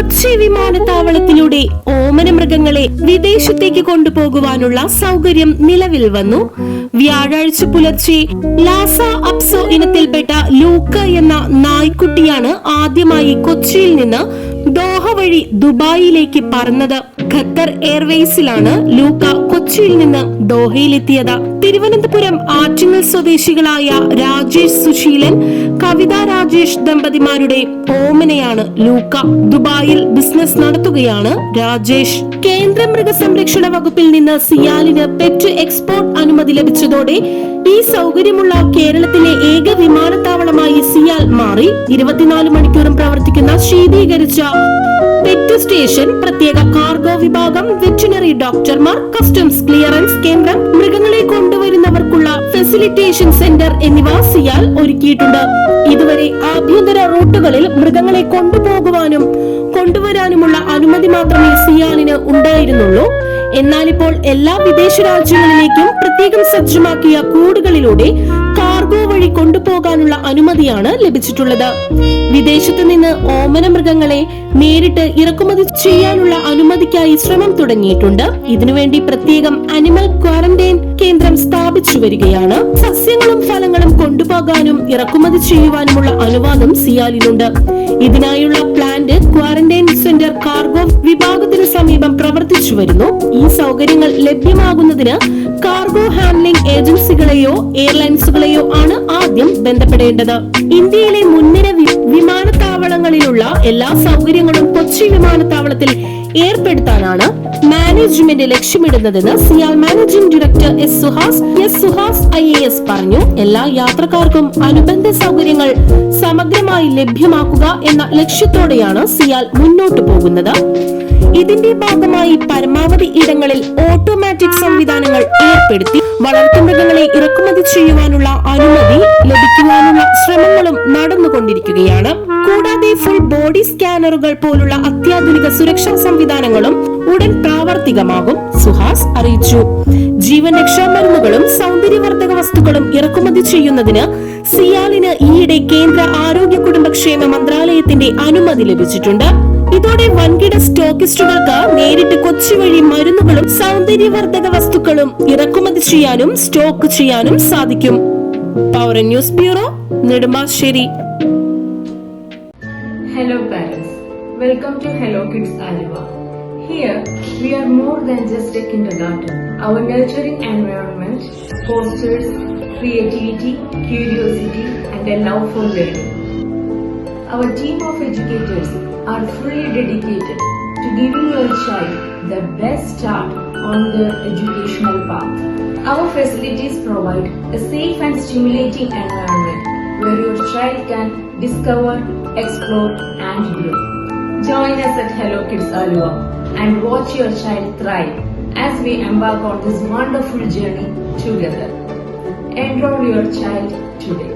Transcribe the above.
കൊച്ചി വിമാനത്താവളത്തിലൂടെ ഓമന മൃഗങ്ങളെ വിദേശത്തേക്ക് കൊണ്ടുപോകുവാനുള്ള സൗകര്യം നിലവിൽ വന്നു. വ്യാഴാഴ്ച പുലർച്ചെ ലാസ അപ്സോ ഇനത്തിൽപ്പെട്ട ലൂക്ക എന്ന നായ്ക്കുട്ടിയാണ് ആദ്യമായി കൊച്ചിയിൽ നിന്ന് ദോഹ വഴി ദുബായിലേക്ക് പറന്നത്. ഖത്തർ എയർവേസിലാണ് ലൂക്ക കൊച്ചിയിൽ നിന്ന് ദോഹയിലെത്തിയത്. തിരുവനന്തപുരം ആറ്റിങ്ങൽ സ്വദേശികളായ രാജേഷ് സുശീലൻ, കവിത രാജേഷ് ദമ്പതിമാരുടെ ഓമനയാണ് ലൂക്ക. ദുബായിൽ ബിസിനസ് നടത്തുകയാണ് രാജേഷ്. കേന്ദ്ര മൃഗസംരക്ഷണ വകുപ്പിൽ നിന്ന് സിയാലിന് പെറ്റ് എക്സ്പോർട്ട് അനുമതി ലഭിച്ചതോടെ ഈ സൗകര്യമുള്ള കേരളത്തിലെ ഏക വിമാനത്താവളമായി സിയാൽ മാറി. 24 മണിക്കൂറും പ്രവർത്തിക്കുന്ന ശീതീകരിച്ച പെറ്റ് സ്റ്റേഷൻ, പ്രത്യേക കാർഗോ വിഭാഗം, വെറ്റിനറി ഡോക്ടർമാർ, കസ്റ്റംസ് ക്ലിയറൻസ് കേന്ദ്രം, മൃഗങ്ങളെ കൊണ്ടുവരുന്നവർക്കുള്ള ഫെസിലിറ്റേഷൻ സെന്റർ എന്നിവ സിയാൽ ഒരുക്കിയിട്ടുണ്ട്. ഇതുവരെ ആഭ്യന്തര റൂട്ടുകളിൽ മൃഗങ്ങളെ കൊണ്ടുപോകുവാനും കൊണ്ടുവരാനുമുള്ള അനുമതി മാത്രമേ സിയാലിന് ഉണ്ടായിരുന്നുള്ളൂ. എന്നാൽ ഇപ്പോൾ എല്ലാ വിദേശ രാജ്യങ്ങളിലേക്കും പ്രത്യേകം സജ്ജമാക്കിയ കൂടുകളിലൂടെ കാർഗോ വഴി കൊണ്ടുപോകാനുള്ള അനുമതിയാണ് ലഭിച്ചിട്ടുള്ളത്. വിദേശത്ത് നിന്ന് ഓമന മൃഗങ്ങളെ നേരിട്ട് ഇറക്കുമതി ചെയ്യാനുള്ള അനുമതിക്കായി ശ്രമം തുടങ്ങിയിട്ടുണ്ട്. ഇതിനുവേണ്ടി പ്രത്യേകം അനിമൽ ക്വാറന്റൈൻ കേന്ദ്രം സ്ഥാപിച്ചു വരികയാണ്. സസ്യങ്ങളും ഫലങ്ങളും കൊണ്ടുപോകാനും ഇറക്കുമതി ചെയ്യുവാനുമുള്ള അനുവാദം സിയാലിനുണ്ട്. ഇതിനായുള്ള പ്ലാന്റ് ക്വാറന്റൈൻ സെന്റർ കാർഗോ വിഭാഗത്തിന് സമീപം പ്രവർത്തിച്ചു വരുന്നു. ഈ സൗകര്യങ്ങൾ ലഭ്യമാകുന്നതിന് കാർഗോ ഹാൻഡ്ലിംഗ് ഏജൻസികളെയോ എയർലൈൻസുകളെയോ ആണ് ആദ്യം ബന്ധപ്പെടേണ്ടത്. ഇന്ത്യയിലെ മുൻനിര വിമാനത്താവളങ്ങളിലുള്ള എല്ലാ സൗകര്യങ്ങളും കൊച്ചി വിമാനത്താവളത്തിൽ ഏർപ്പെടുത്താനാണ് മാനേജ്മെന്റ് ലക്ഷ്യമിടുന്നതെന്ന് CIAL managing director S Suhas IAS പറഞ്ഞു. എല്ലാ യാത്രക്കാർക്കും അനുബന്ധ സൗകര്യങ്ങൾ സമഗ്രമായി ലഭ്യമാക്കുക എന്ന ലക്ഷ്യത്തോടെയാണ് സിയാൽ മുന്നോട്ടു പോകുന്നത്. ഇതിന്റെ ഭാഗമായി പരമാവധി ഇടങ്ങളിൽ ഓട്ടോമാറ്റിക് സംവിധാനങ്ങൾ ഏർപ്പെടുത്തി വളർത്തുമൃഗങ്ങളെ ഇറക്കുമതി ചെയ്യുവാനുള്ള അനുമതി ലഭിക്കുവാനുള്ള ശ്രമങ്ങളും നടന്നുകൊണ്ടിരിക്കുകയാണ്. കൂടാതെ ഫുൾ ബോഡി സ്കാനറുകൾ പോലുള്ള അത്യാധുനിക സുരക്ഷാ സംവിധാനങ്ങളും ഉടൻ പ്രാവർത്തികമാകും, സുഹാസ് അറിയിച്ചു. ജീവൻ രക്ഷാ മരുന്നുകളും സൗന്ദര്യവർദ്ധക വസ്തുക്കളും ഇറക്കുമതി ചെയ്യുന്നതിന് സിയാലിന് ഈയിടെ കേന്ദ്ര ആരോഗ്യ കുടുംബക്ഷേമ മന്ത്രാലയത്തിന്റെ അനുമതി ലഭിച്ചിട്ടുണ്ട്. ഇതോടെ വൻകിട സ്റ്റോക്കിസ്റ്റുകൾക്ക് നേരിട്ട് കൊച്ചി വഴി മരുന്നുകളും സൗന്ദര്യവർദ്ധക വസ്തുക്കളും ഇറക്കുമതി ചെയ്യാനും സ്റ്റോക്ക് ചെയ്യാനും സാധിക്കും. Power news bureau, Nedumbassery. Hello parents, welcome to Hello Kids Aluva. Here we are more than just a kindergarten. Our nurturing environment fosters creativity, curiosity and a love for learning. Our team of educators are fully dedicated to giving your child the best start on their educational path. Our facilities provide a safe and stimulating environment where your child can discover, explore and grow. Join us at Hello Kids Aluva and watch your child thrive as we embark on this wonderful journey together. Enroll your child today.